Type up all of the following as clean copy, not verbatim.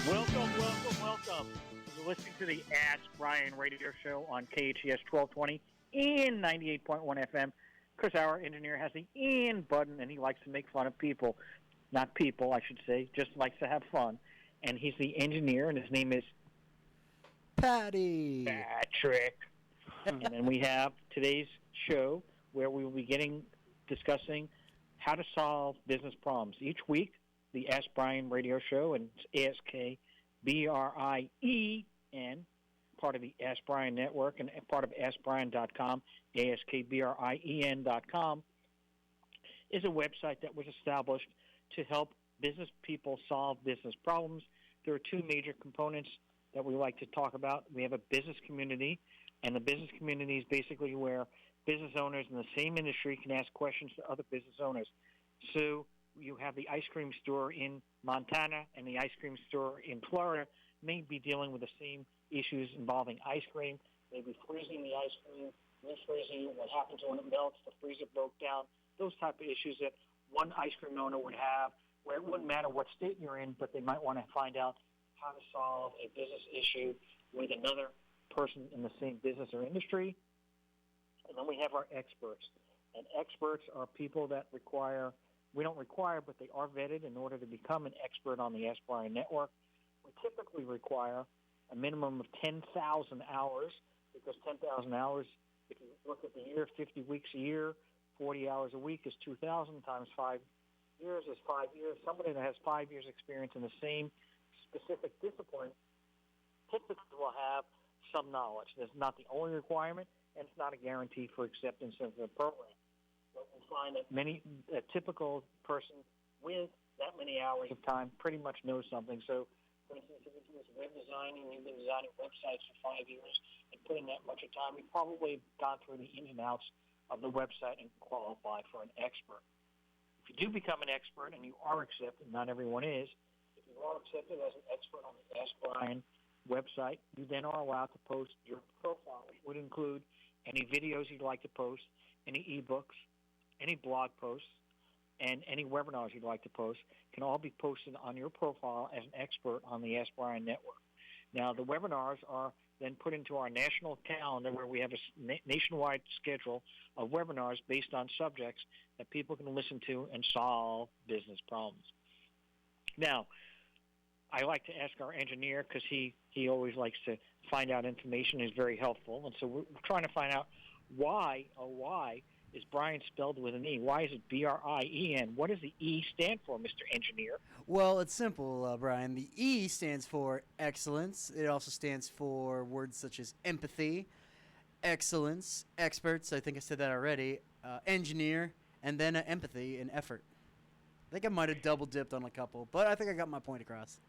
Welcome. You're listening to the Ask Brien radio show on KHTS 1220 and 98.1 FM. Chris, our engineer, has the in button, and he likes to make fun of people. Not people, I should say, just likes to have fun. And he's the engineer, and his name is Patrick. And then we have today's show where we will be discussing how to solve business problems. Each week, the Ask Brien radio show, and it's AskBrien, part of the Ask Brien network and part of AskBrien.com, AskBrien.com, is a website that was established to help business people solve business problems. There are two major components that we like to talk about. We have a business community, and the business community is basically where business owners in the same industry can ask questions to other business owners. So you have the ice cream store in Montana and the ice cream store in Florida may be dealing with the same issues involving ice cream, maybe freezing the ice cream, refreezing it, what happens when it melts, the freezer broke down, those type of issues that one ice cream owner would have, where it wouldn't matter what state you're in, but they might want to find out how to solve a business issue with another person in the same business or industry. And then we have our experts. And experts are people that we don't require, but they are vetted in order to become an expert on the Ask Brien network. We typically require a minimum of 10,000 hours, because 10,000 hours, if you look at the year, 50 weeks a year, 40 hours a week is 2,000 times 5 years is 5 years. Somebody that has 5 years experience in the same specific discipline typically will have some knowledge. That's not the only requirement, and it's not a guarantee for acceptance of the program. But we find that a typical person with that many hours of time pretty much knows something. So, for instance, if you do web designing, you've been designing websites for 5 years and putting that much of time, you've probably gone through the ins and outs of the website and qualify for an expert. If you do become an expert and you are accepted, not everyone is, if you are accepted as an expert on the Ask Brien website, you then are allowed to post your profile, which would include any videos you'd like to post, any ebooks, any blog posts, and any webinars you'd like to post can all be posted on your profile as an expert on the Ask Brien network. Now, the webinars are then put into our national calendar where we have a nationwide schedule of webinars based on subjects that people can listen to and solve business problems. Now, I like to ask our engineer, because he always likes to find out information, is very helpful. And so we're trying to find out why is Brien spelled with an E? Why is it B-R-I-E-N? What does the E stand for, Mr. Engineer? Well, it's simple, Brian. The E stands for excellence. It also stands for words such as empathy, excellence, experts. I think I said that already. Engineer, and then empathy and effort. I think I might have double-dipped on a couple, but I think I got my point across.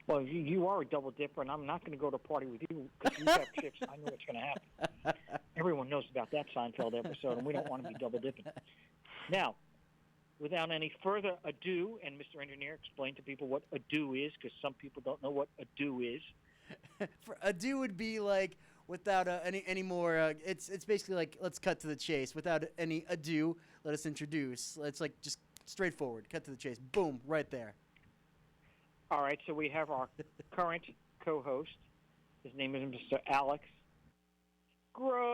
Well, you are a double dipper, and I'm not going to go to a party with you because you have chips. I know what's going to happen. Everyone knows about that Seinfeld episode, and we don't want to be double dipping. Now, without any further ado, and Mr. Engineer, explain to people what ado is, because some people don't know what ado is. Ado would be like without any more. It's basically like, let's cut to the chase. Without any ado, let us introduce. Let's like just straightforward, cut to the chase. Boom, right there. All right, so we have our current co-host. His name is Mr. Alex Grossman.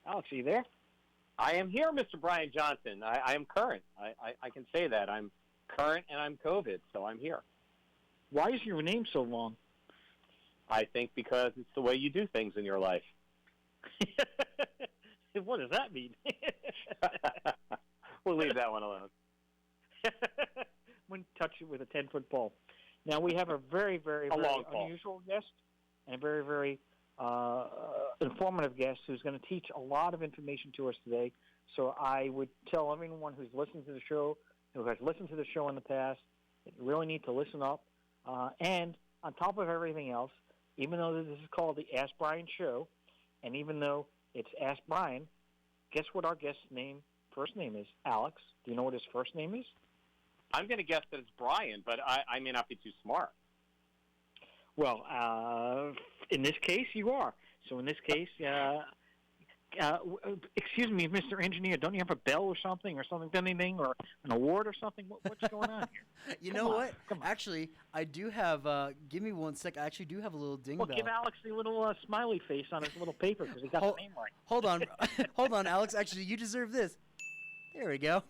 Alex, are you there? I am here, Mr. Brian Johnson. I am current. I can say that. I'm current and I'm COVID, so I'm here. Why is your name so long? I think because it's the way you do things in your life. What does that mean? We'll leave that one alone. Wouldn't touch it with a 10-foot pole. Now, we have a very, very, very unusual guest and a very, very informative guest who's going to teach a lot of information to us today. So I would tell everyone who's listened to the show, who has listened to the show in the past, that you really need to listen up. And on top of everything else, even though this is called the Ask Brien Show, and even though it's Ask Brien, guess what our guest's first name is? Alex. Do you know what his first name is? I'm going to guess that it's Brian, but I may not be too smart. Well, in this case, you are. So in this case, Excuse me, Mr. Engineer, don't you have a bell or something, anything, or an award or something? What's going on here? You Come know on, what? come on. Actually, I do have. Give me 1 sec. I actually do have a little ding Well, bell. give Alex the little smiley face on his little paper because he got the name right. Hold on, hold on, Alex. Actually, you deserve this. There we go.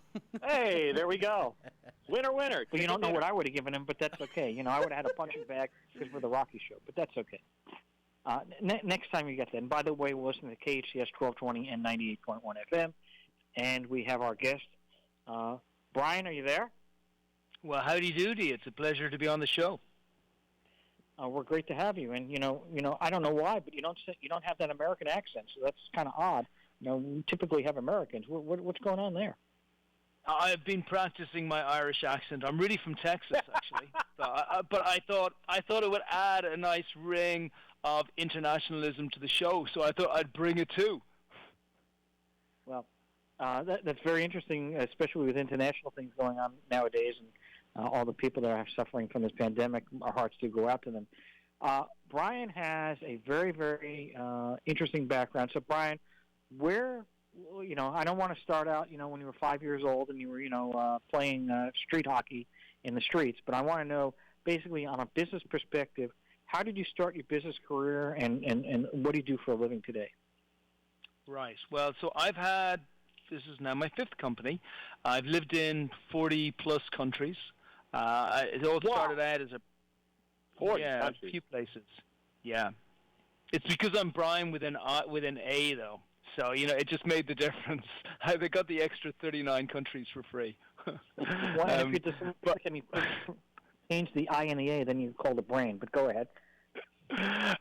Hey, there we go. Winner, winner. Well, you don't know what I would have given him, but that's okay. You know, I would have had a punching bag because we're the Rocky Show, but that's okay. Next time you get that. And by the way, we're listening to KHTS 1220 and 98.1 FM, and we have our guest, Brian. Are you there? Well, howdy doody. It's a pleasure to be on the show. We're great to have you. And you know, I don't know why, but you don't have that American accent, so that's kind of odd. You know, we typically have Americans. What's going on there? I've been practicing my Irish accent. I'm really from Texas, actually, but I thought it would add a nice ring of internationalism to the show, so I thought I'd bring it too. Well, that's very interesting, especially with international things going on nowadays, and all the people that are suffering from this pandemic. Our hearts do go out to them. Brian has a very, very interesting background. So, Brian, where, I don't want to start out, when you were 5 years old and you were, playing street hockey in the streets, but I want to know, basically, on a business perspective, how did you start your business career, and what do you do for a living today? Right. Well, so this is now my fifth company. I've lived in 40-plus countries. It all started out as a 40 countries. A few places. Yeah. It's because I'm Brian with an A, though. So, it just made the difference. They got the extra 39 countries for free. If you just change the I and the A, then you call the brain. But go ahead.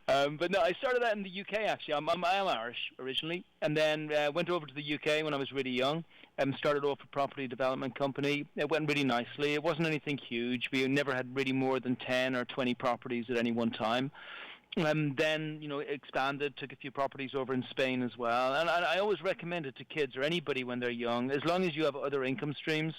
But no, I started out in the UK, actually. I'm Irish originally, and then went over to the UK when I was really young and started off a property development company. It went really nicely. It wasn't anything huge. We never had really more than 10 or 20 properties at any one time. And then, expanded, took a few properties over in Spain as well. And I always recommend it to kids or anybody when they're young, as long as you have other income streams.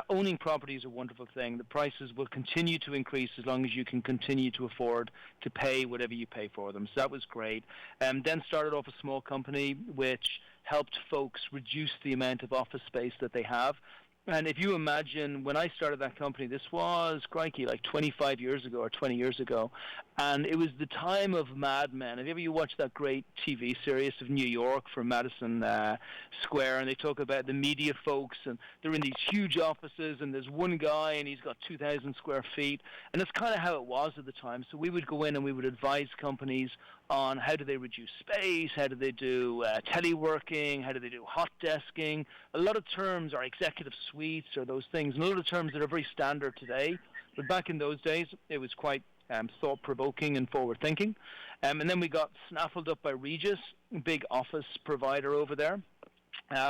Owning property is a wonderful thing. The prices will continue to increase as long as you can continue to afford to pay whatever you pay for them. So that was great. Then started off a small company which helped folks reduce the amount of office space that they have. And if you imagine, when I started that company, this was, crikey, like 25 years ago or 20 years ago, and it was the time of Mad Men. Have you ever watched that great TV series of New York from Madison Square, and they talk about the media folks, and they're in these huge offices, and there's one guy, and he's got 2,000 square feet, and that's kind of how it was at the time. So we would go in and we would advise companies on how do they reduce space, how do they do teleworking, how do they do hot desking. A lot of terms are executive suites or those things, and a lot of terms that are very standard today. But back in those days, it was quite thought-provoking and forward-thinking. And then we got snaffled up by Regis, a big office provider over there.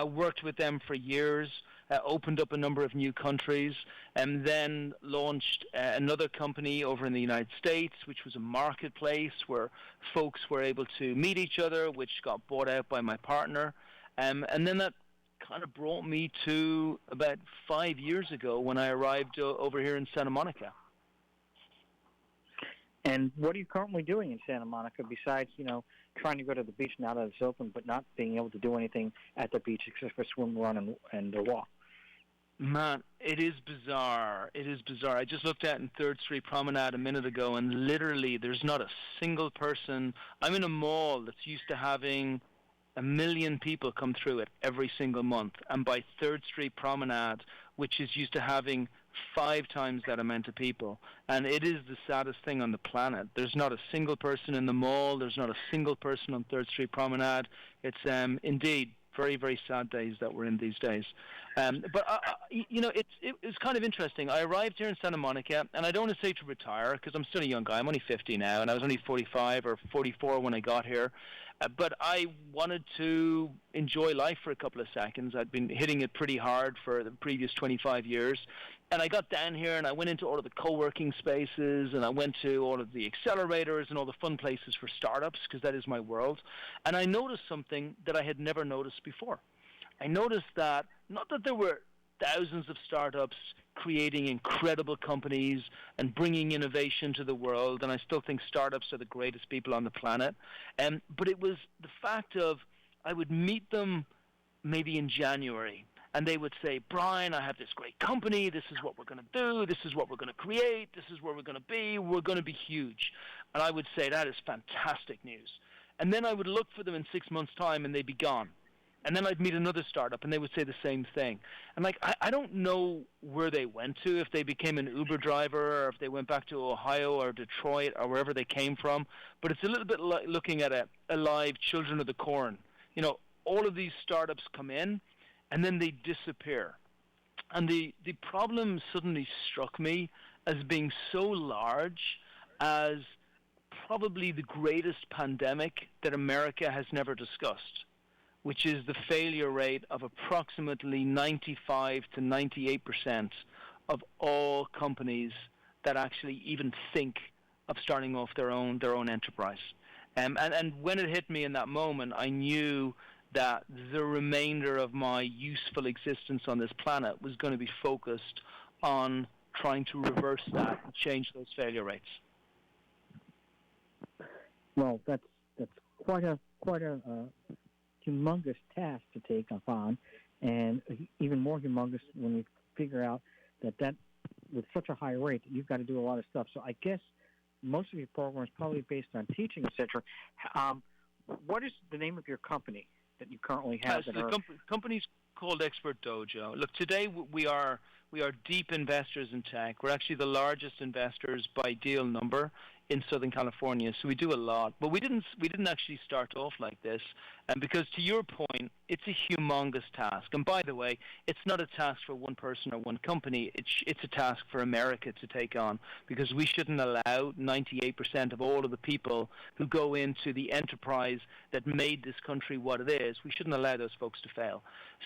Worked with them for years, opened up a number of new countries, and then launched another company over in the United States, which was a marketplace where folks were able to meet each other, which got bought out by my partner. And then that kind of brought me to about 5 years ago when I arrived over here in Santa Monica. And what are you currently doing in Santa Monica besides, trying to go to the beach now that it's open, but not being able to do anything at the beach except for swim, run, and walk? Man, it is bizarre. It is bizarre. I just looked out in 3rd Street Promenade a minute ago, and literally there's not a single person. I'm in a mall that's used to having 1 million people come through it every single month. And by 3rd Street Promenade, which is used to having 5 times that amount of people, and it is the saddest thing on the planet. There's not a single person in the mall. There's not a single person on 3rd Street Promenade. It's indeed very, very sad days that we're in these days. But it's kind of interesting. I arrived here in Santa Monica, and I don't want to say to retire because I'm still a young guy. I'm only 50 now, and I was only 45 or 44 when I got here. But I wanted to enjoy life for a couple of seconds. I'd been hitting it pretty hard for the previous 25 years. And I got down here and I went into all of the co-working spaces and I went to all of the accelerators and all the fun places for startups because that is my world. And I noticed something that I had never noticed before. I noticed that, not that there were thousands of startups creating incredible companies and bringing innovation to the world, and I still think startups are the greatest people on the planet. But it was the fact of I would meet them maybe in January, and they would say, Brian, I have this great company. This is what we're going to do. This is what we're going to create. This is where we're going to be. We're going to be huge. And I would say, that is fantastic news. And then I would look for them in 6 months' time, and they'd be gone. And then I'd meet another startup, and they would say the same thing. And like, I don't know where they went to, if they became an Uber driver, or if they went back to Ohio or Detroit or wherever they came from. But it's a little bit like looking at a live Children of the Corn. You know, all of these startups come in, and then they disappear. And the problem suddenly struck me as being so large as probably the greatest pandemic that America has never discussed, which is the failure rate of approximately 95 to 98% of all companies that actually even think of starting off their own enterprise. And when it hit me in that moment, I knew that the remainder of my useful existence on this planet was going to be focused on trying to reverse that and change those failure rates. Well, that's quite a humongous task to take on, and even more humongous when we figure out that with such a high rate, you've got to do a lot of stuff. So I guess most of your program is probably based on teaching, etc. What is the name of your company that you currently have? The company's called Expert Dojo. Look, today we are deep investors in tech. We're actually the largest investors by deal number in Southern California, so we do a lot. But we didn't actually start off like this, and because to your point, it's a humongous task. And by the way, it's not a task for one person or one company. It's a task for America to take on, because we shouldn't allow 98% of all of the people who go into the enterprise that made this country what it is. We shouldn't allow those folks to fail.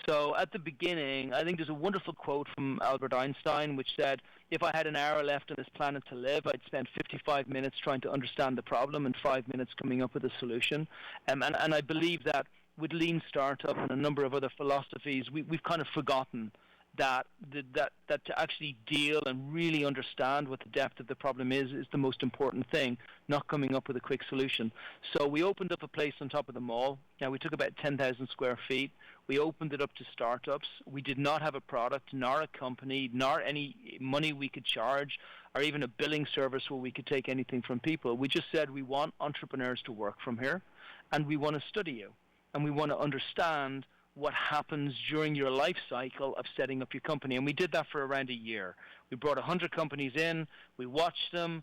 So at the beginning, I think there's a wonderful quote from Albert Einstein which said, if I had an hour left on this planet to live, I'd spend 55 minutes trying to understand the problem and 5 minutes coming up with a solution. And I believe that with Lean Startup and a number of other philosophies, we've kind of forgotten that to actually deal and really understand what the depth of the problem is the most important thing, not coming up with a quick solution. So we opened up a place on top of the mall. Now, we took about 10,000 square feet. We opened it up to startups. We did not have a product, nor a company, nor any money we could charge, or even a billing service where we could take anything from people. We just said we want entrepreneurs to work from here, and we want to study you, and we want to understand what happens during your life cycle of setting up your company. And we did that for around a year. We brought 100 companies in, we watched them,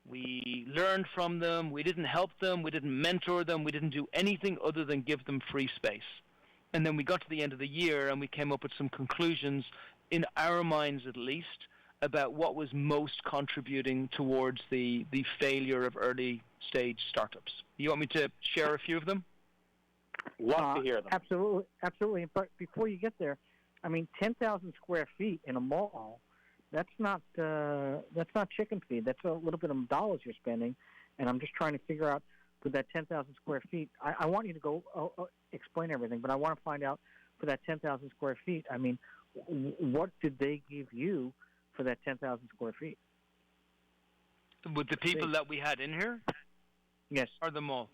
we learned from them, we didn't help them, we didn't mentor them, we didn't do anything other than give them free space. And then we got to the end of the year and we came up with some conclusions, in our minds at least, about what was most contributing towards the failure of early stage startups. You want me to share a few of them? Love to hear them. Absolutely. But before you get there, I mean, 10,000 square feet in a mall, that's not chicken feed. That's a little bit of dollars you're spending, and I'm just trying to figure out for that 10,000 square feet. I want you to go explain everything, but I want to find out for that 10,000 square feet. I mean, what did they give you for that 10,000 square feet? With the people that we had in here? Yes. Or the mall?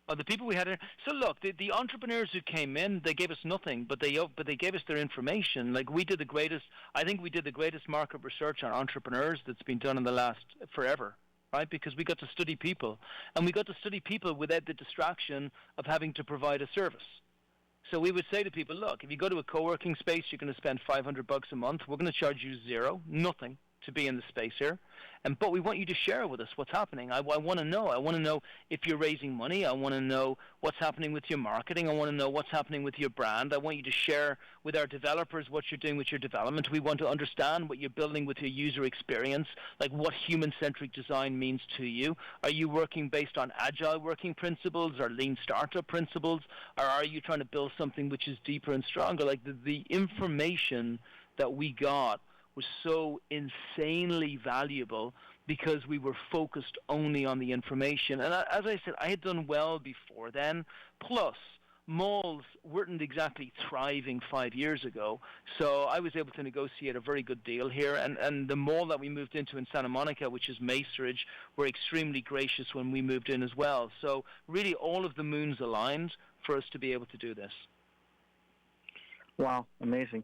Oh, the people we had in. So look, the entrepreneurs who came in, they gave us nothing, but they gave us their information. Like I think we did the greatest market research on entrepreneurs that's been done in the last forever, right? Because we got to study people, and we got to study people without the distraction of having to provide a service. So we would say to people, look, if you go to a co-working space, you're going to spend $500 a month. We're going to charge you nothing to be in the space here. But we want you to share with us what's happening. I want to know. I want to know if you're raising money. I want to know what's happening with your marketing. I want to know what's happening with your brand. I want you to share with our developers what you're doing with your development. We want to understand what you're building with your user experience, like what human-centric design means to you. Are you working based on agile working principles or lean startup principles, or are you trying to build something which is deeper and stronger? Like the information that we got was so insanely valuable because we were focused only on the information. And as I said, I had done well before then. Plus, malls weren't exactly thriving 5 years ago, so I was able to negotiate a very good deal here. And the mall that we moved into in Santa Monica, which is Macerich, were extremely gracious when we moved in as well. So really all of the moons aligned for us to be able to do this. Wow, amazing.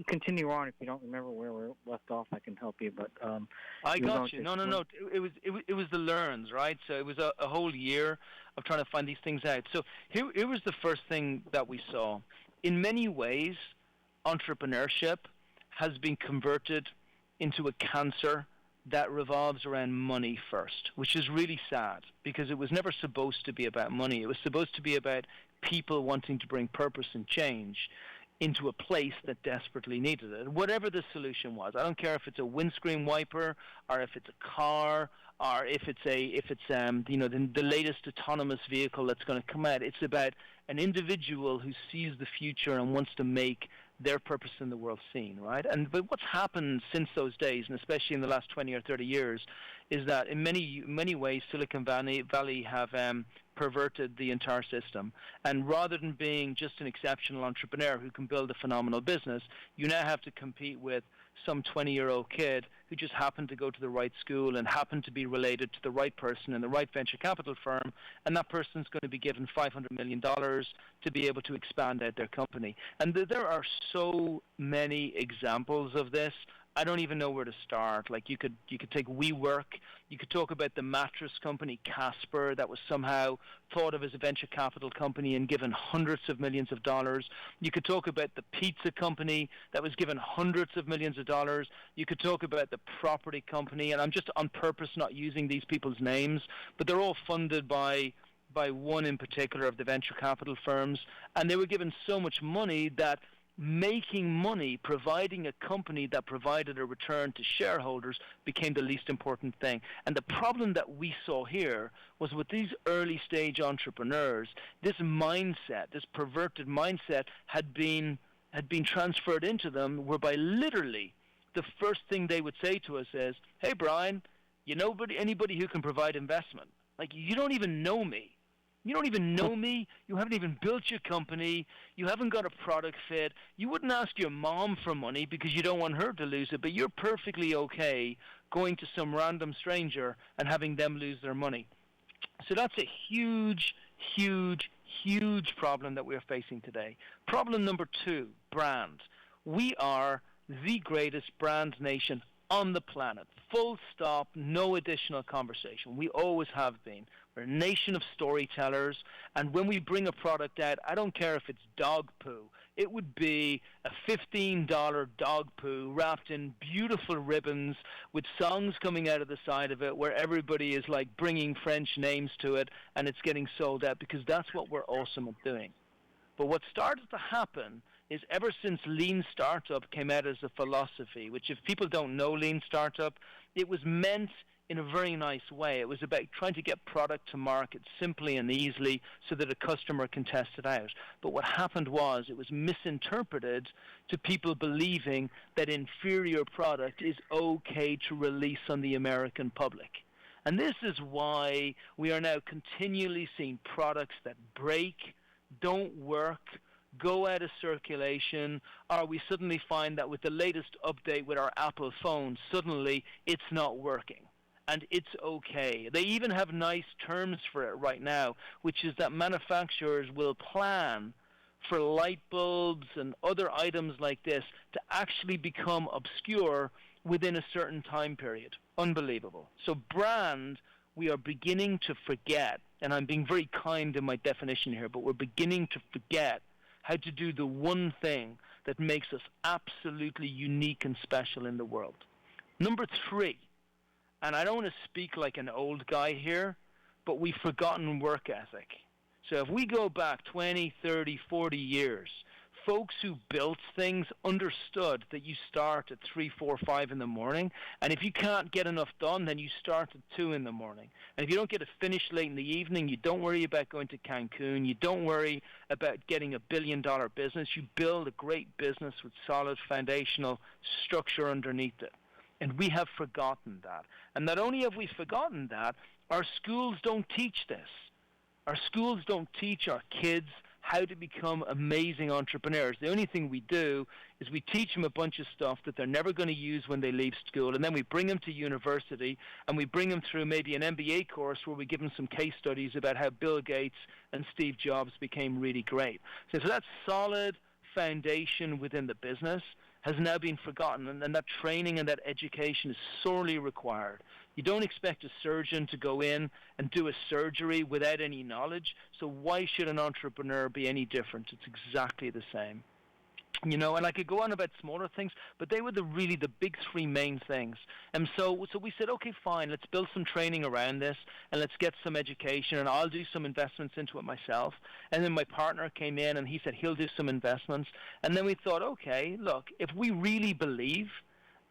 Continue on if you don't remember where we left off. I can help you, but I got you. No. It was the learns, right? So it was a whole year of trying to find these things out. So here was the first thing that we saw. In many ways, entrepreneurship has been converted into a cancer that revolves around money first, which is really sad because it was never supposed to be about money. It was supposed to be about people wanting to bring purpose and change into a place that desperately needed it, whatever the solution was. I don't care if it's a windscreen wiper, or if it's a car, or if it's the latest autonomous vehicle that's going to come out. It's about an individual who sees the future and wants to make their purpose in the world seen, right? But what's happened since those days, and especially in the last 20 or 30 years, is that in many ways Silicon Valley have perverted the entire system. And rather than being just an exceptional entrepreneur who can build a phenomenal business, you now have to compete with some 20-year-old kid who just happened to go to the right school and happened to be related to the right person in the right venture capital firm, and that person's going to be given $500 million to be able to expand out their company. And there are so many examples of this. I don't even know where to start. Like you could take WeWork. You could talk about the mattress company Casper that was somehow thought of as a venture capital company and given hundreds of millions of dollars. You could talk about the pizza company that was given hundreds of millions of dollars. You could talk about the property company, and I'm just on purpose not using these people's names, but they're all funded by one in particular of the venture capital firms, and they were given so much money that making money, providing a company that provided a return to shareholders became the least important thing. And the problem that we saw here was with these early stage entrepreneurs, this mindset, this perverted mindset had been transferred into them, whereby literally the first thing they would say to us is, "Hey Brian, you know anybody who can provide investment? Like, you don't even know me. You don't even know me. You haven't even built your company. You haven't got a product fit. You wouldn't ask your mom for money because you don't want her to lose it, but you're perfectly okay going to some random stranger and having them lose their money." So that's a huge, huge, huge problem that we're facing today. Problem number 2, brand. We are the greatest brand nation on the planet. Full stop, no additional conversation. We always have been. We're a nation of storytellers, and when we bring a product out, I don't care if it's dog poo. It would be a $15 dog poo wrapped in beautiful ribbons with songs coming out of the side of it where everybody is like bringing French names to it, and it's getting sold out because that's what we're awesome at doing. But what started to happen is ever since Lean Startup came out as a philosophy, which if people don't know Lean Startup, it was meant in a very nice way. It was about trying to get product to market simply and easily so that a customer can test it out. But what happened was it was misinterpreted to people believing that inferior product is okay to release on the American public. And this is why we are now continually seeing products that break, don't work, go out of circulation, or we suddenly find that with the latest update with our Apple phone, suddenly it's not working. And it's okay. They even have nice terms for it right now, which is that manufacturers will plan for light bulbs and other items like this to actually become obscure within a certain time period. Unbelievable. So brand, we are beginning to forget, and I'm being very kind in my definition here, but we're beginning to forget how to do the one thing that makes us absolutely unique and special in the world. Number 3, and I don't want to speak like an old guy here, but we've forgotten work ethic. So if we go back 20, 30, 40 years, folks who built things understood that you start at 3, 4, 5 in the morning, and if you can't get enough done, then you start at 2 in the morning. And if you don't get it finished late in the evening, you don't worry about going to Cancun, you don't worry about getting $1 billion business, you build a great business with solid foundational structure underneath it. And we have forgotten that. And not only have we forgotten that, our schools don't teach this. Our schools don't teach our kids how to become amazing entrepreneurs. The only thing we do is we teach them a bunch of stuff that they're never going to use when they leave school, and then we bring them to university, and we bring them through maybe an MBA course where we give them some case studies about how Bill Gates and Steve Jobs became really great. So that solid foundation within the business has now been forgotten, and that training and that education is sorely required. You don't expect a surgeon to go in and do a surgery without any knowledge, so why should an entrepreneur be any different? It's exactly the same. You know, and I could go on about smaller things, but they were really the big three main things. And so we said, okay, fine, let's build some training around this, and let's get some education, and I'll do some investments into it myself. And then my partner came in, and he said he'll do some investments. And then we thought, okay, look, if we really believe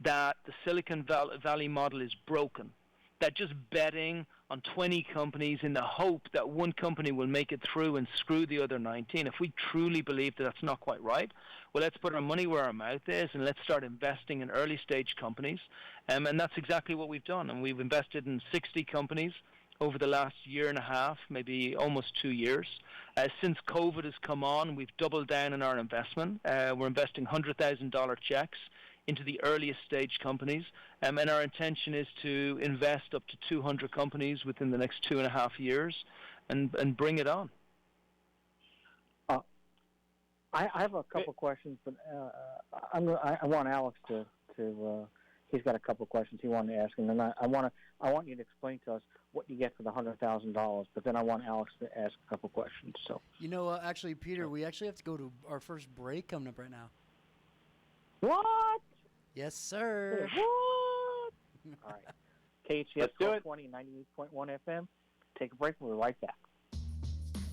that the Silicon Valley model is broken, that just betting on 20 companies in the hope that one company will make it through and screw the other 19, if we truly believe that that's not quite right, well, let's put our money where our mouth is and let's start investing in early-stage companies. And that's exactly what we've done. And we've invested in 60 companies over the last year and a half, maybe almost 2 years. Since COVID has come on, we've doubled down on our investment. We're investing $100,000 checks into the earliest stage companies, and our intention is to invest up to 200 companies within the next 2.5 years and bring it on. I have a couple questions, but I want Alex to he's got a couple of questions he wanted to ask, and then I want you to explain to us what you get for the $100,000, but then I want Alex to ask a couple questions. So actually, Peter, we actually have to go to our first break coming up right now. What? Yes, sir. What? All right. KHTS 1220, 98.1 FM. Take a break. We'll be right back.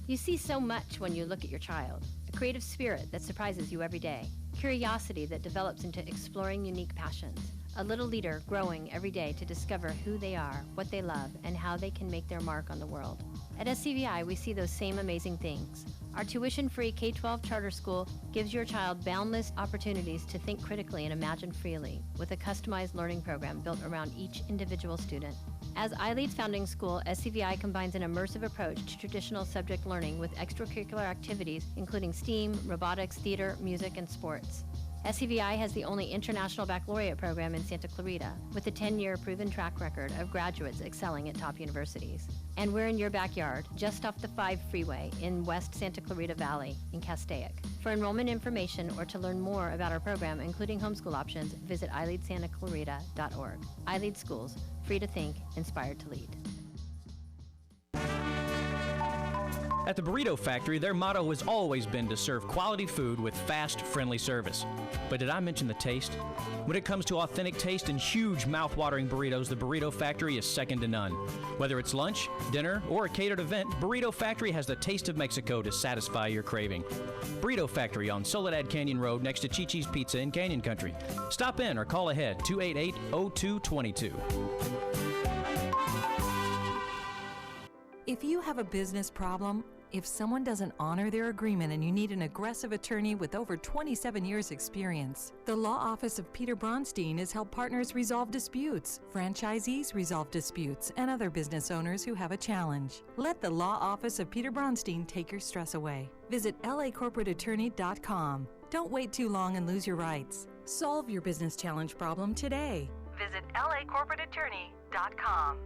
You see so much when you look at your child. A creative spirit that surprises you every day. Curiosity that develops into exploring unique passions. A little leader growing every day to discover who they are, what they love, and how they can make their mark on the world. At SCVI, we see those same amazing things. Our tuition-free K-12 charter school gives your child boundless opportunities to think critically and imagine freely, with a customized learning program built around each individual student. As iLead's founding school, SCVI combines an immersive approach to traditional subject learning with extracurricular activities including STEAM, robotics, theater, music, and sports. SCVI has the only international baccalaureate program in Santa Clarita, with a 10-year proven track record of graduates excelling at top universities. And we're in your backyard, just off the 5 freeway in West Santa Clarita Valley in Castaic. For enrollment information or to learn more about our program, including homeschool options, visit iLeadSantaClarita.org. iLead Schools, free to think, inspired to lead. At the Burrito Factory, their motto has always been to serve quality food with fast, friendly service. But did I mention the taste? When it comes to authentic taste and huge mouth-watering burritos, the Burrito Factory is second to none. Whether it's lunch, dinner, or a catered event, Burrito Factory has the taste of Mexico to satisfy your craving. Burrito Factory on Soledad Canyon Road next to Chi-Chi's Pizza in Canyon Country. Stop in or call ahead, 288-0222. If you have a business problem, if someone doesn't honor their agreement and you need an aggressive attorney with over 27 years experience, the Law Office of Peter Bronstein has helped partners resolve disputes, franchisees resolve disputes, and other business owners who have a challenge. Let the Law Office of Peter Bronstein take your stress away. Visit lacorporateattorney.com. Don't wait too long and lose your rights. Solve your business challenge problem today. Visit lacorporateattorney.com.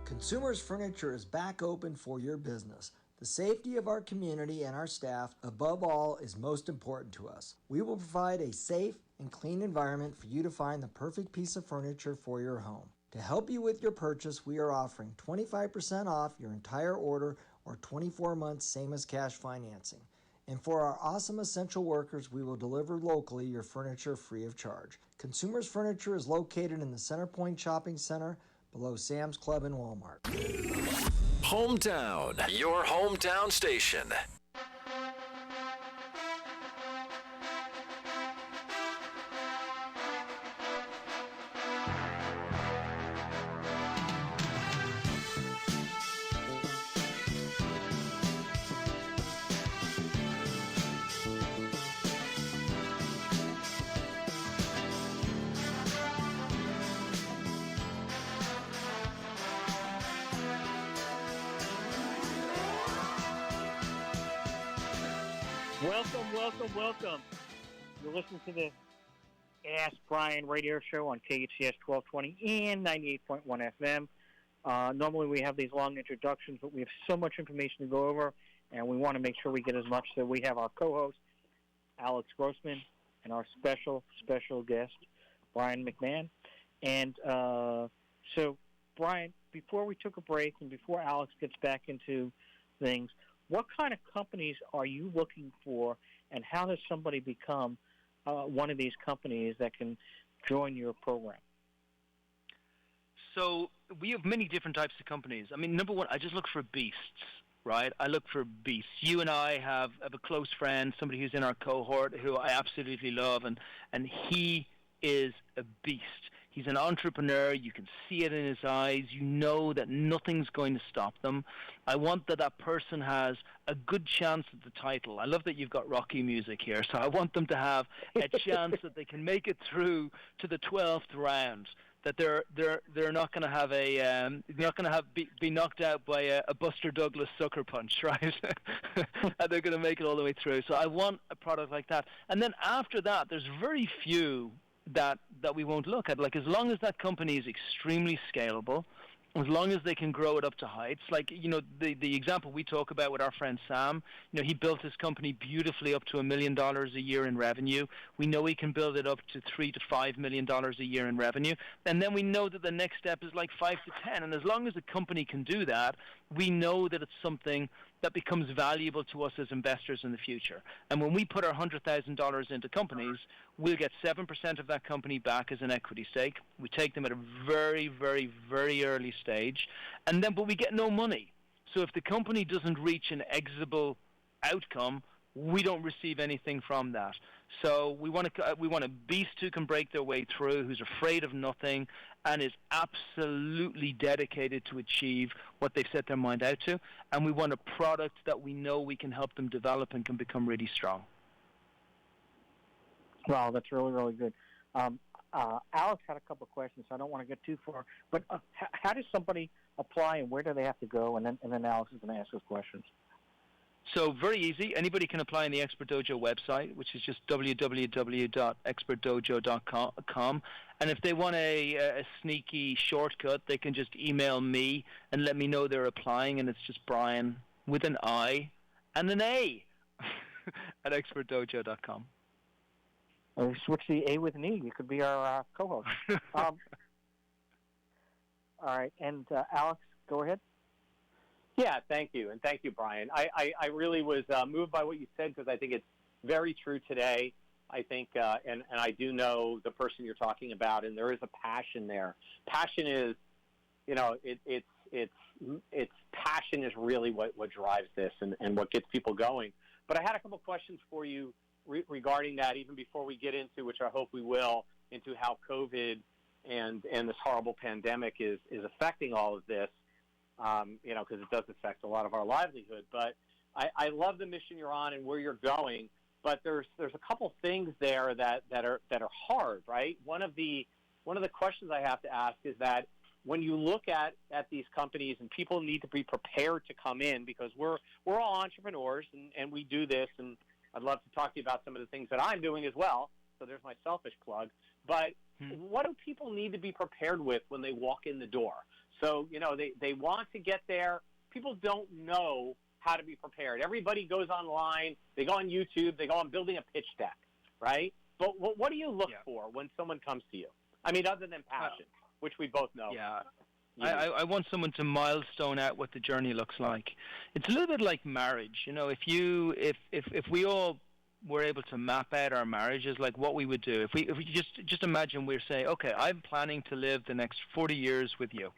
Consumers Furniture is back open for your business. The safety of our community and our staff, above all, is most important to us. We will provide a safe and clean environment for you to find the perfect piece of furniture for your home. To help you with your purchase, we are offering 25% off your entire order or 24 months same as cash financing. And for our awesome essential workers, we will deliver locally your furniture free of charge. Consumers Furniture is located in the Centerpoint Shopping Center, below Sam's Club and Walmart. Hometown, your hometown station. Welcome, welcome, welcome. You're listening to the Ask Brien radio show on KHTS 1220 and 98.1 FM. Normally we have these long introductions, but we have so much information to go over, and we want to make sure we get as much. So we have our co-host, Alex Grossman, and our special guest, Brian Mac Mahon. And so, Brian, before we took a break and before Alex gets back into things, what kind of companies are you looking for, and how does somebody become one of these companies that can join your program? So we have many different types of companies. I mean, number one, I just look for beasts, right? I look for beasts. You and I have a close friend, somebody who's in our cohort who I absolutely love, and he is a beast. He's an entrepreneur. You can see it in his eyes. You know that nothing's going to stop them. I want that person has a good chance at the title. I love that you've got Rocky music here. So I want them to have a chance that they can make it through to the 12th round. That they're not going to have be knocked out by a Buster Douglas sucker punch, right? And they're going to make it all the way through. So I want a product like that. And then after that, there's very few that we won't look at. Like, as long as that company is extremely scalable, as long as they can grow it up to heights, like, you know, the example we talk about with our friend Sam, you know, he built his company beautifully up to $1 million a year in revenue. We know he can build it up to $3 to $5 million a year in revenue, and then we know that the next step is like 5 to 10. And as long as a company can do that, we know that it's something that becomes valuable to us as investors in the future. And when we put our $100,000 into companies, we'll get 7% of that company back as an equity stake. We take them at a very, very, very early stage, but we get no money. So if the company doesn't reach an exitable outcome, we don't receive anything from that. So we want a beast who can break their way through, who's afraid of nothing, and is absolutely dedicated to achieve what they've set their mind out to. And we want a product that we know we can help them develop and can become really strong. Wow, that's really, really good. Alex had a couple of questions, so I don't want to get too far. But how does somebody apply, and where do they have to go? And then Alex is going to ask us questions. So very easy. Anybody can apply on the Expert Dojo website, which is just www.expertdojo.com. And if they want a sneaky shortcut, they can just email me and let me know they're applying, and it's just Brian with an I and an A at expertdojo.com. Or switch the A with an E. You could be our co-host. All right. And Alex, go ahead. Yeah, thank you. And thank you, Brian. I really was moved by what you said, because I think it's very true today. I think, and I do know the person you're talking about, and there is a passion there. Passion is, you know, it's passion is really what drives this and what gets people going. But I had a couple questions for you regarding that, even before we get into, which I hope we will, into how COVID and this horrible pandemic is affecting all of this. You know, because it does affect a lot of our livelihood. But I love the mission you're on and where you're going. But there's a couple things there that are hard, right? One of the questions I have to ask is that when you look at these companies, and people need to be prepared to come in, because we're all entrepreneurs and we do this, and I'd love to talk to you about some of the things that I'm doing as well. So there's my selfish plug. But what do people need to be prepared with when they walk in the door? So, you know, they want to get there. People don't know how to be prepared. Everybody goes online. They go on YouTube. They go on building a pitch deck, right? But what do you look for when someone comes to you? I mean, other than passion, which we both know. Yeah. I want someone to milestone out what the journey looks like. It's a little bit like marriage. You know, if we all were able to map out our marriages, like what we would do, if we just imagine we're saying, okay, I'm planning to live the next 40 years with you.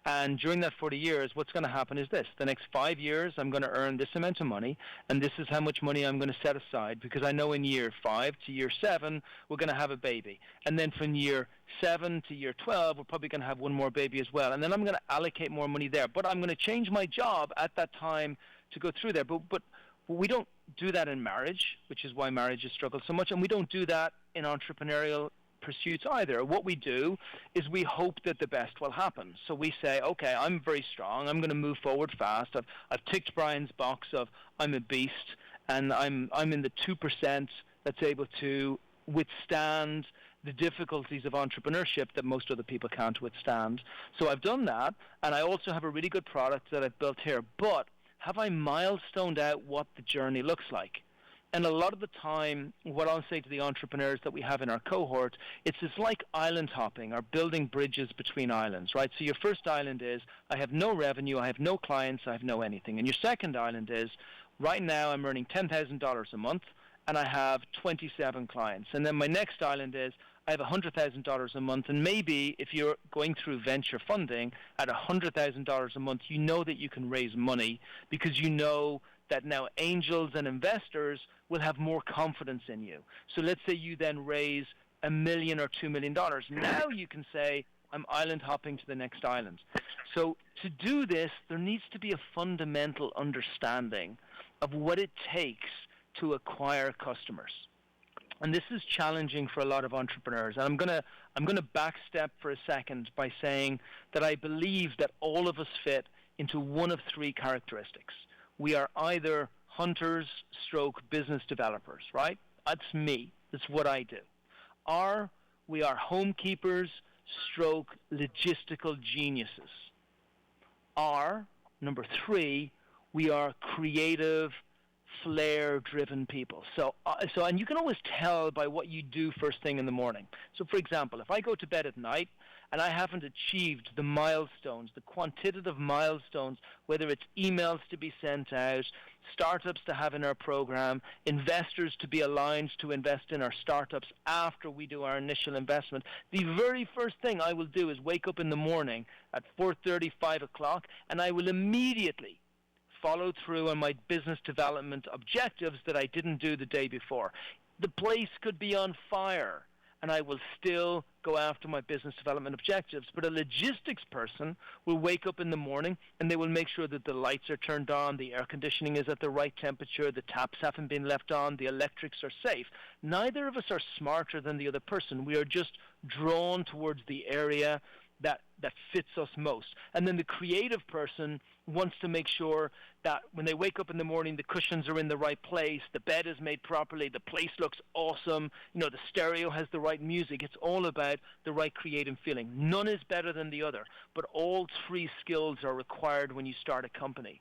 And during that 40 years, what's going to happen is this. The next 5 years, I'm going to earn this amount of money, and this is how much money I'm going to set aside, because I know in year 5 to year 7, we're going to have a baby. And then from year 7 to year 12, we're probably going to have one more baby as well. And then I'm going to allocate more money there. But I'm going to change my job at that time to go through there. But we don't do that in marriage, which is why marriages struggle so much, and we don't do that in entrepreneurial pursuits either. What we do is we hope that the best will happen. So we say, okay, I'm very strong. I'm going to move forward fast. I've ticked Brian's box of I'm a beast, and I'm in the 2% that's able to withstand the difficulties of entrepreneurship that most other people can't withstand. So I've done that, and I also have a really good product that I've built here. But have I milestoned out what the journey looks like? And a lot of the time, what I'll say to the entrepreneurs that we have in our cohort, it's like island hopping or building bridges between islands, right? So your first island is, I have no revenue, I have no clients, I have no anything. And your second island is, right now I'm earning $10,000 a month, and I have 27 clients. And then my next island is, I have $100,000 a month, and maybe if you're going through venture funding at $100,000 a month, you know that you can raise money because you know that now angels and investors will have more confidence in you. So let's say you then raise $1 million or $2 million. Now you can say, I'm island hopping to the next island. So to do this, there needs to be a fundamental understanding of what it takes to acquire customers. And this is challenging for a lot of entrepreneurs. And I'm gonna backstep for a second by saying that I believe that all of us fit into one of three characteristics. We are either hunters stroke business developers, right? That's me. That's what I do. Or we are homekeepers stroke logistical geniuses. Or, number three, we are creative, flair-driven people. So, and you can always tell by what you do first thing in the morning. So, for example, if I go to bed at night and I haven't achieved the milestones, the quantitative milestones, whether it's emails to be sent out, startups to have in our program, investors to be aligned to invest in our startups after we do our initial investment, the very first thing I will do is wake up in the morning at 4:30, 5 o'clock, and I will immediately follow through on my business development objectives that I didn't do the day before. The place could be on fire, and I will still go after my business development objectives. But a logistics person will wake up in the morning, and they will make sure that the lights are turned on, the air conditioning is at the right temperature, the taps haven't been left on, the electrics are safe. Neither of us are smarter than the other person. We are just drawn towards the area that fits us most. And then the creative person wants to make sure that when they wake up in the morning, the cushions are in the right place, the bed is made properly, the place looks awesome, the stereo has the right music. It's all about the right creative feeling. None is better than the other, but all three skills are required when you start a company.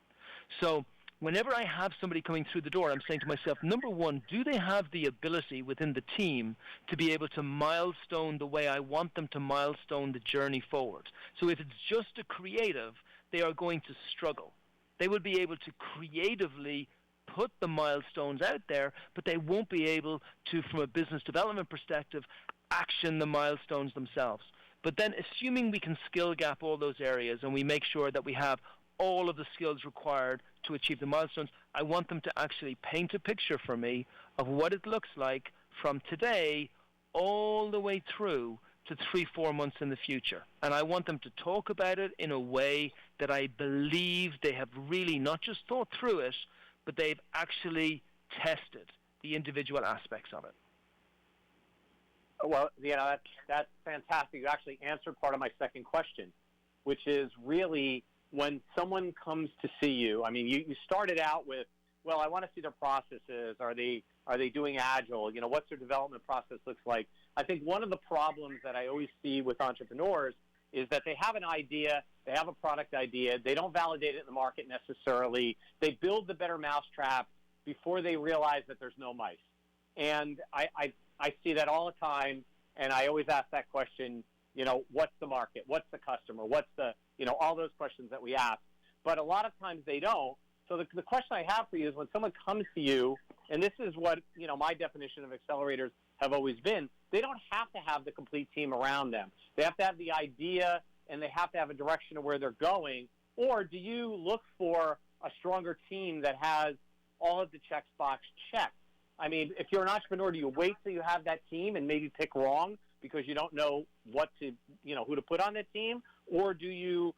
So whenever I have somebody coming through the door, I'm saying to myself, number one, do they have the ability within the team to be able to milestone the way I want them to milestone the journey forward? So if it's just a creative, they are going to struggle. They will be able to creatively put the milestones out there, but they won't be able to, from a business development perspective, action the milestones themselves. But then assuming we can skill gap all those areas and we make sure that we have all of the skills required to achieve the milestones, I want them to actually paint a picture for me of what it looks like from today all the way through to 3-4 months in the future. And I want them to talk about it in a way that I believe they have really not just thought through it, but they've actually tested the individual aspects of it. Well, that's fantastic. You actually answered part of my second question, which is really when someone comes to see you, I mean, you started out with, well, I want to see their processes. Are they doing agile? What's their development process looks like? I think one of the problems that I always see with entrepreneurs is that they have an idea, they have a product idea, they don't validate it in the market necessarily. They build the better mousetrap before they realize that there's no mice. And I see that all the time, and I always ask that question, what's the market? What's the customer? What's the, all those questions that we ask. But a lot of times they don't. So the question I have for you is when someone comes to you, and this is what, my definition of accelerators have always been, they don't have to have the complete team around them. They have to have the idea, and they have to have a direction of where they're going. Or do you look for a stronger team that has all of the checkbox checked? I mean, if you're an entrepreneur, do you wait till you have that team and maybe pick wrong because you don't know what to, who to put on that team? Or do you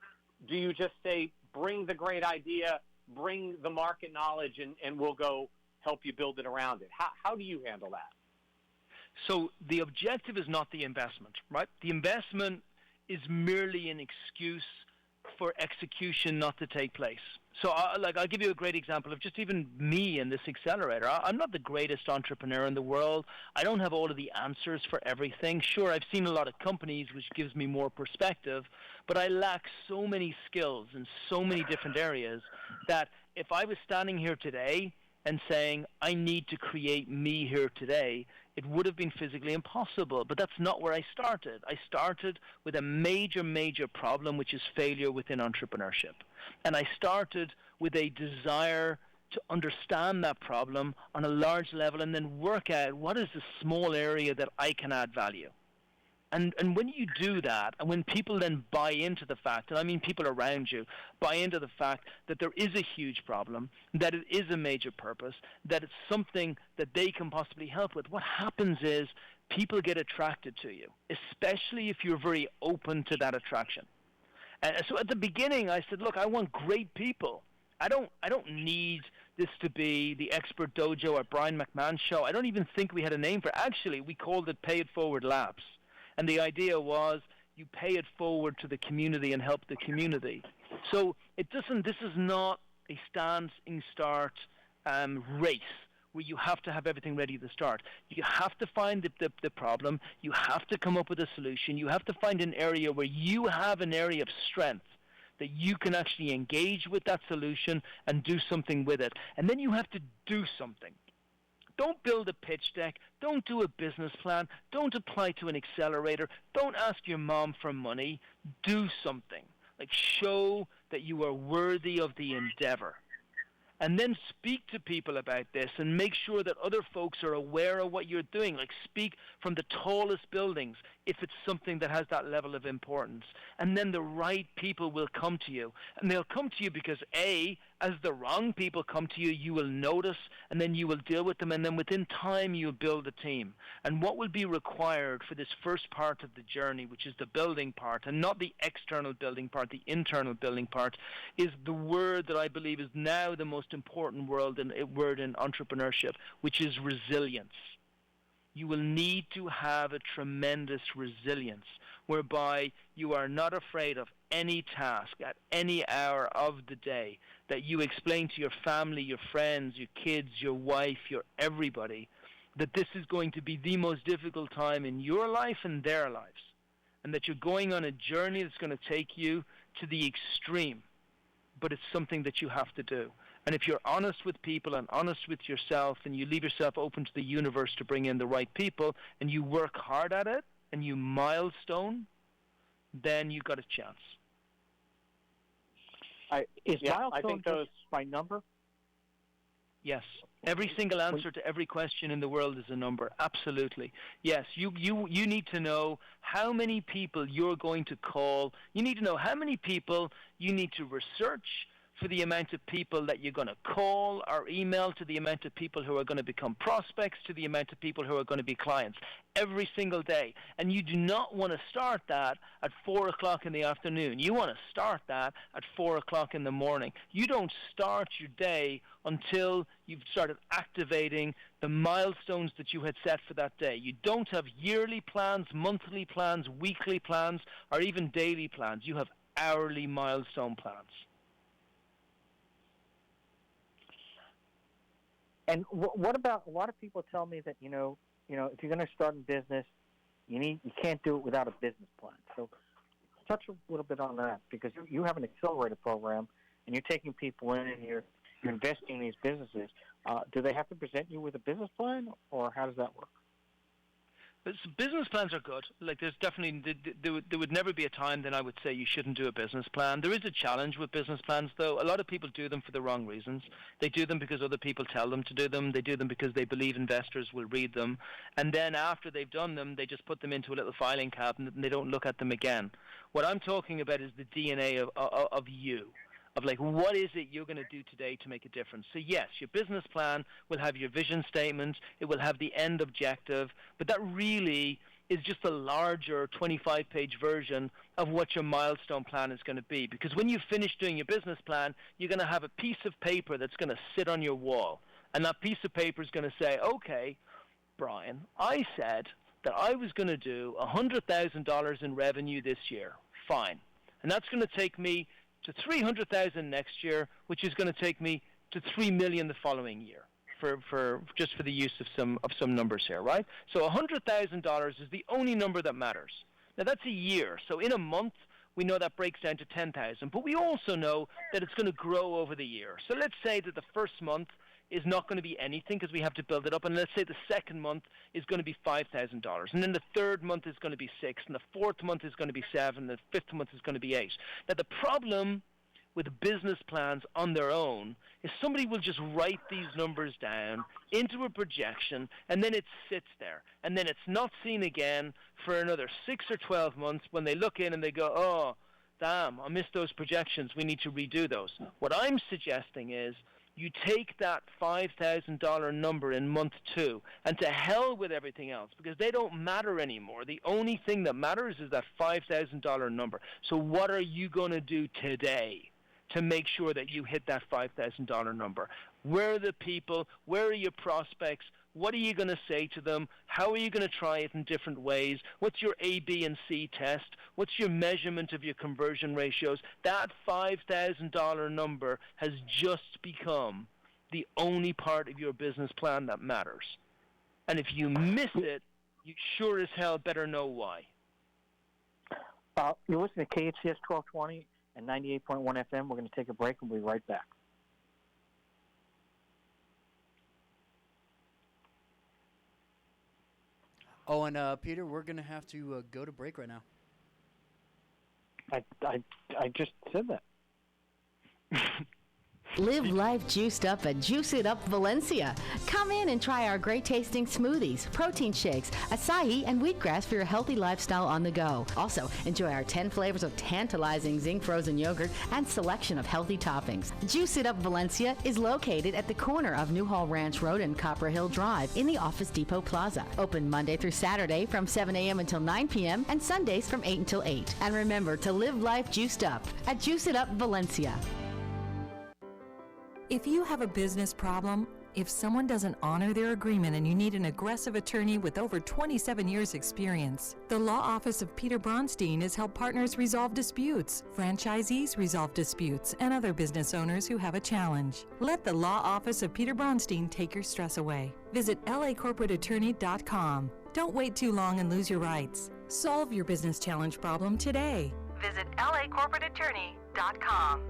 just say, bring the great idea, bring the market knowledge, and we'll go help you build it around it? How do you handle that? So the objective is not the investment, right? The investment is merely an excuse for execution not to take place. So, I'll give you a great example of just even me and this accelerator. I'm not the greatest entrepreneur in the world. I don't have all of the answers for everything. Sure, I've seen a lot of companies, which gives me more perspective, but I lack so many skills in so many different areas that if I was standing here today and saying, I need to create me here today, it would have been physically impossible. But that's not where I started. I started with a major, major problem, which is failure within entrepreneurship. And I started with a desire to understand that problem on a large level and then work out what is the small area that I can add value. And when you do that, and when people then buy into the fact, and I mean people around you, buy into the fact that there is a huge problem, that it is a major purpose, that it's something that they can possibly help with, what happens is people get attracted to you, especially if you're very open to that attraction. And so at the beginning, I said, look, I want great people. I don't need this to be the Expert Dojo or Brian Mac Mahon Show. I don't even think we had a name for it. Actually, we called it Pay It Forward Labs. And the idea was you pay it forward to the community and help the community. So this is not a standing start race where you have to have everything ready to start. You have to find the problem. You have to come up with a solution. You have to find an area where you have an area of strength that you can actually engage with that solution and do something with it. And then you have to do something. Don't build a pitch deck. Don't do a business plan. Don't apply to an accelerator. Don't ask your mom for money. Do something. Like show that you are worthy of the endeavor. And then speak to people about this and make sure that other folks are aware of what you're doing. Like speak from the tallest buildings if it's something that has that level of importance. And then the right people will come to you. And they'll come to you because A, as the wrong people come to you, you will notice and then you will deal with them. And then within time, you'll build a team. And what will be required for this first part of the journey, which is the building part, and not the external building part, the internal building part, is the word that I believe is now the most important word in entrepreneurship, which is resilience. You will need to have a tremendous resilience whereby you are not afraid of any task at any hour of the day, that you explain to your family, your friends, your kids, your wife, your everybody, that this is going to be the most difficult time in your life and their lives, and that you're going on a journey that's going to take you to the extreme, but it's something that you have to do. And if you're honest with people and honest with yourself and you leave yourself open to the universe to bring in the right people and you work hard at it and you milestone, then you've got a chance. Milestone I think those by number? Yes. Every single answer to every question in the world is a number. Absolutely. Yes, you need to know how many people you're going to call. You need to know how many people you need to research for the amount of people that you're going to call or email, to the amount of people who are going to become prospects, to the amount of people who are going to be clients every single day. And you do not want to start that at 4 o'clock in the afternoon. You want to start that at 4 o'clock in the morning. You don't start your day until you've started activating the milestones that you had set for that day. You don't have yearly plans, monthly plans, weekly plans, or even daily plans. You have hourly milestone plans. And what about, a lot of people tell me that, if you're going to start in business, you can't do it without a business plan. So touch a little bit on that, because you have an accelerator program and you're taking people in and you're investing in these businesses. Do they have to present you with a business plan, or how does that work? Business plans are good. Like, there's definitely, there would never be a time then I would say you shouldn't do a business plan. There is a challenge with business plans, though. A lot of people do them for the wrong reasons. They do them because other people tell them to do them. They do them because they believe investors will read them. And then after they've done them, they just put them into a little filing cabinet and they don't look at them again. What I'm talking about is the DNA of you. Of like, what is it you're going to do today to make a difference? So yes, your business plan will have your vision statement, it will have the end objective, but that really is just a larger 25-page version of what your milestone plan is going to be. Because when you finish doing your business plan, you're going to have a piece of paper that's going to sit on your wall. And that piece of paper is going to say, okay, Brian, I said that I was going to do $100,000 in revenue this year. Fine. And that's going to take me to 300,000 next year, which is going to take me to 3 million the following year. For just for the use of some numbers here, right? So $100,000 is the only number that matters. Now that's a year. So in a month, we know that breaks down to 10,000. But we also know that it's going to grow over the year. So let's say that the first month is not going to be anything because we have to build it up. And let's say the second month is going to be $5,000. And then the third month is going to be $6,000. And the fourth month is going to be $7,000. And the fifth month is going to be $8,000. Now the problem with business plans on their own is somebody will just write these numbers down into a projection, and then it sits there. And then it's not seen again for another 6 or 12 months when they look in and they go, oh, damn, I missed those projections. We need to redo those. What I'm suggesting is you take that $5,000 number in month 2, and to hell with everything else, because they don't matter anymore. The only thing that matters is that $5,000 number. So what are you going to do today to make sure that you hit that $5,000 number? Where are the people? Where are your prospects? What are you going to say to them? How are you going to try it in different ways? What's your A, B, and C test? What's your measurement of your conversion ratios? That $5,000 number has just become the only part of your business plan that matters. And if you miss it, you sure as hell better know why. You're listening to KHTS 1220 and 98.1 FM. We're going to take a break and we'll be right back. Oh, and Peter, we're going to have to go to break right now. I just said that. Live life juiced up at Juice It Up Valencia. Come in and try our great tasting smoothies, protein shakes, acai, and wheatgrass for your healthy lifestyle on the go. Also, enjoy our 10 flavors of tantalizing zinc frozen yogurt and selection of healthy toppings. Juice It Up Valencia is located at the corner of Newhall Ranch Road and Copper Hill Drive in the Office Depot Plaza. Open Monday through Saturday from 7 a.m. until 9 p.m. and Sundays from 8 until 8. And remember to live life juiced up at Juice It Up Valencia. If you have a business problem, if someone doesn't honor their agreement and you need an aggressive attorney with over 27 years experience, the Law Office of Peter Bronstein has helped partners resolve disputes, franchisees resolve disputes, and other business owners who have a challenge. Let the Law Office of Peter Bronstein take your stress away. Visit lacorporateattorney.com. Don't wait too long and lose your rights. Solve your business challenge problem today. Visit lacorporateattorney.com.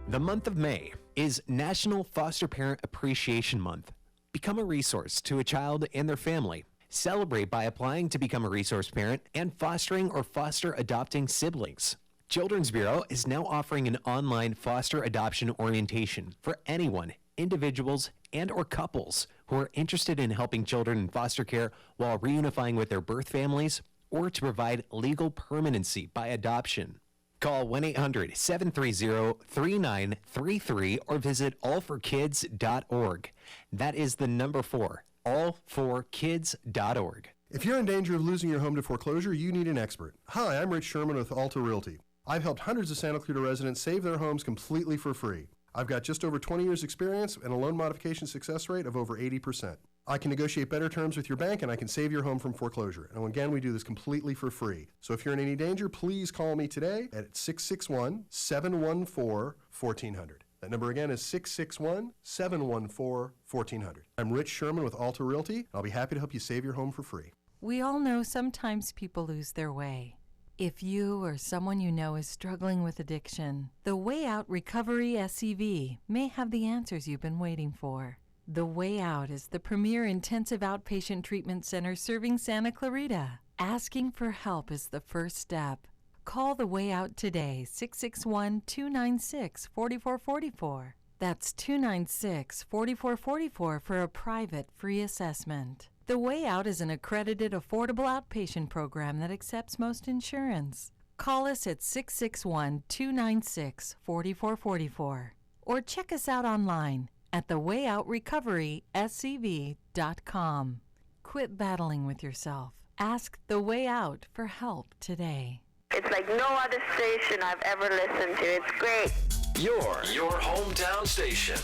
The month of May is National Foster Parent Appreciation Month. Become a resource to a child and their family. Celebrate by applying to become a resource parent and fostering or foster adopting siblings. Children's Bureau is now offering an online foster adoption orientation for anyone, individuals, and or couples who are interested in helping children in foster care while reunifying with their birth families or to provide legal permanency by adoption. Call 1-800-730-3933 or visit allforkids.org. That is the number 4, allforkids.org. If you're in danger of losing your home to foreclosure, you need an expert. Hi, I'm Rich Sherman with Alta Realty. I've helped hundreds of Santa Clarita residents save their homes completely for free. I've got just over 20 years experience and a loan modification success rate of over 80%. I can negotiate better terms with your bank and I can save your home from foreclosure. And again, we do this completely for free. So if you're in any danger, please call me today at 661-714-1400. That number again is 661-714-1400. I'm Rich Sherman with Alta Realty, and I'll be happy to help you save your home for free. We all know sometimes people lose their way. If you or someone you know is struggling with addiction, the Way Out Recovery SCV may have the answers you've been waiting for. The Way Out is the premier intensive outpatient treatment center serving Santa Clarita. Asking for help is the first step. Call The Way Out today, 661-296-4444. That's 296-4444 for a private free assessment. The Way Out is an accredited, affordable outpatient program that accepts most insurance. Call us at 661-296-4444 or check us out online at thewayoutrrecoveryscv.com. Quit battling with yourself. Ask The Way Out for help today. It's like no other station I've ever listened to. It's great. Your hometown station.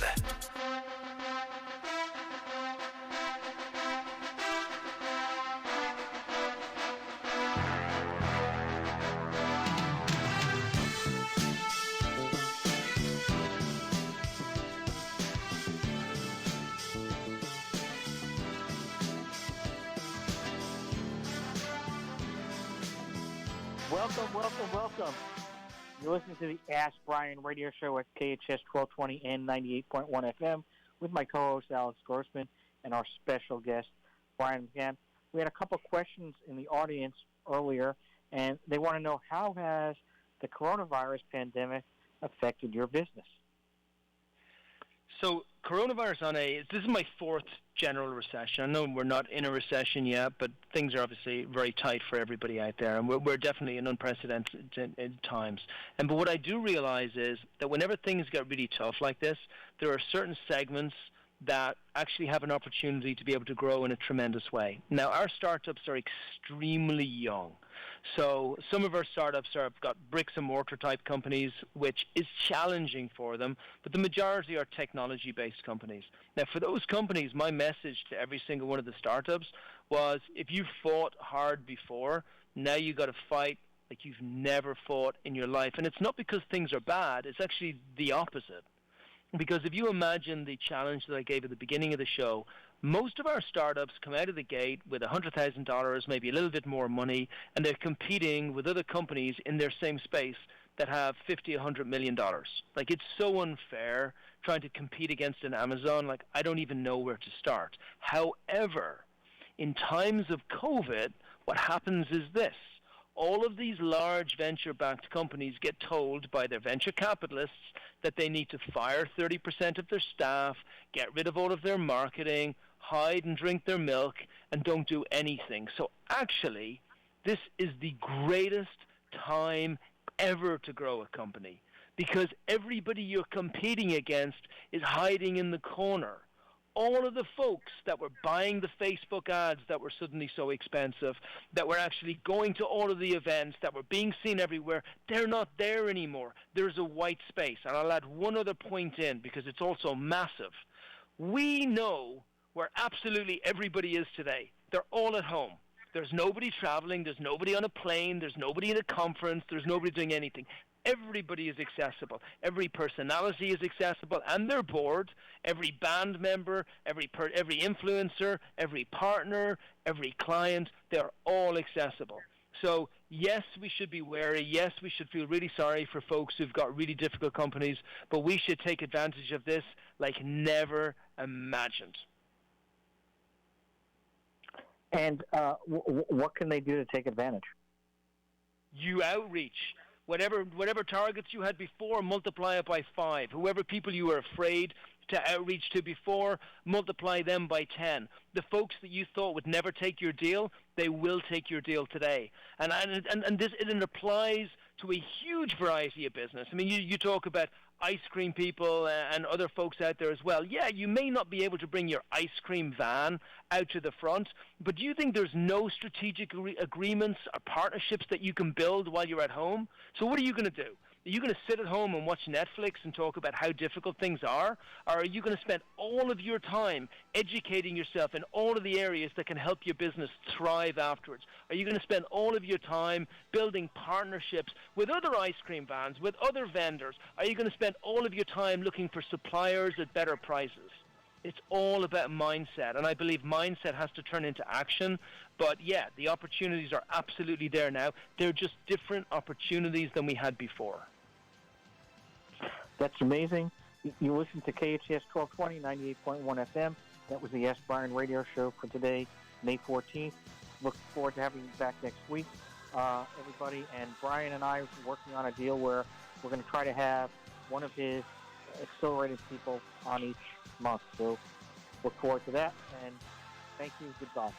Welcome. You're listening to the Ask Brien radio show at KHTS 1220 and 98.1 FM with my co-host, Alex Grossman, and our special guest, Brian Mac Mahon. We had a couple of questions in the audience earlier, and they want to know, how has the coronavirus pandemic affected your business? So coronavirus this is my fourth general recession. I know we're not in a recession yet, but things are obviously very tight for everybody out there, and we're definitely in unprecedented times. But what I do realize is that whenever things get really tough like this, there are certain segments that actually have an opportunity to be able to grow in a tremendous way. Now, our startups are extremely young. So some of our startups have got bricks and mortar type companies, which is challenging for them, but the majority are technology-based companies. Now, for those companies, my message to every single one of the startups was, if you fought hard before, now you got to fight like you've never fought in your life. And it's not because things are bad, it's actually the opposite. Because if you imagine the challenge that I gave at the beginning of the show, most of our startups come out of the gate with $100,000, maybe a little bit more money, and they're competing with other companies in their same space that have $50, $100 million. Like, it's so unfair trying to compete against an Amazon. Like, I don't even know where to start. However, in times of COVID, what happens is this. All of these large venture-backed companies get told by their venture capitalists that they need to fire 30% of their staff, get rid of all of their marketing, hide and drink their milk, and don't do anything. So actually, this is the greatest time ever to grow a company, because everybody you're competing against is hiding in the corner. All of the folks that were buying the Facebook ads that were suddenly so expensive, that were actually going to all of the events, that were being seen everywhere, they're not there anymore. There's a white space. And I'll add one other point in, because it's also massive. We know where absolutely everybody is today. They're all at home. There's nobody traveling. There's nobody on a plane. There's nobody at a conference. There's nobody doing anything. Everybody is accessible. Every personality is accessible, and they're bored. Every band member, every influencer, every partner, every client, they're all accessible. So yes, we should be wary. Yes, we should feel really sorry for folks who've got really difficult companies, but we should take advantage of this like never imagined. And what can they do to take advantage? You outreach. Whatever targets you had before, multiply it by 5. Whoever people you were afraid to outreach to before, multiply them by 10. The folks that you thought would never take your deal, they will take your deal today. And this, it applies to a huge variety of business. I mean, you talk about ice cream people and other folks out there as well. Yeah, you may not be able to bring your ice cream van out to the front, but do you think there's no strategic agreements or partnerships that you can build while you're at home? So what are you going to do? Are you going to sit at home and watch Netflix and talk about how difficult things are? Or are you going to spend all of your time educating yourself in all of the areas that can help your business thrive afterwards? Are you going to spend all of your time building partnerships with other ice cream vans, with other vendors? Are you going to spend all of your time looking for suppliers at better prices? It's all about mindset, and I believe mindset has to turn into action. But yeah, the opportunities are absolutely there now. They're just different opportunities than we had before. That's amazing. You listen to KHTS 1220, 98.1 FM. That was the Ask Brien radio show for today, May 14th. Look forward to having you back next week, everybody. And Brian and I are working on a deal where we're going to try to have one of his accelerated people on each month. So look forward to that, and thank you. Goodbye.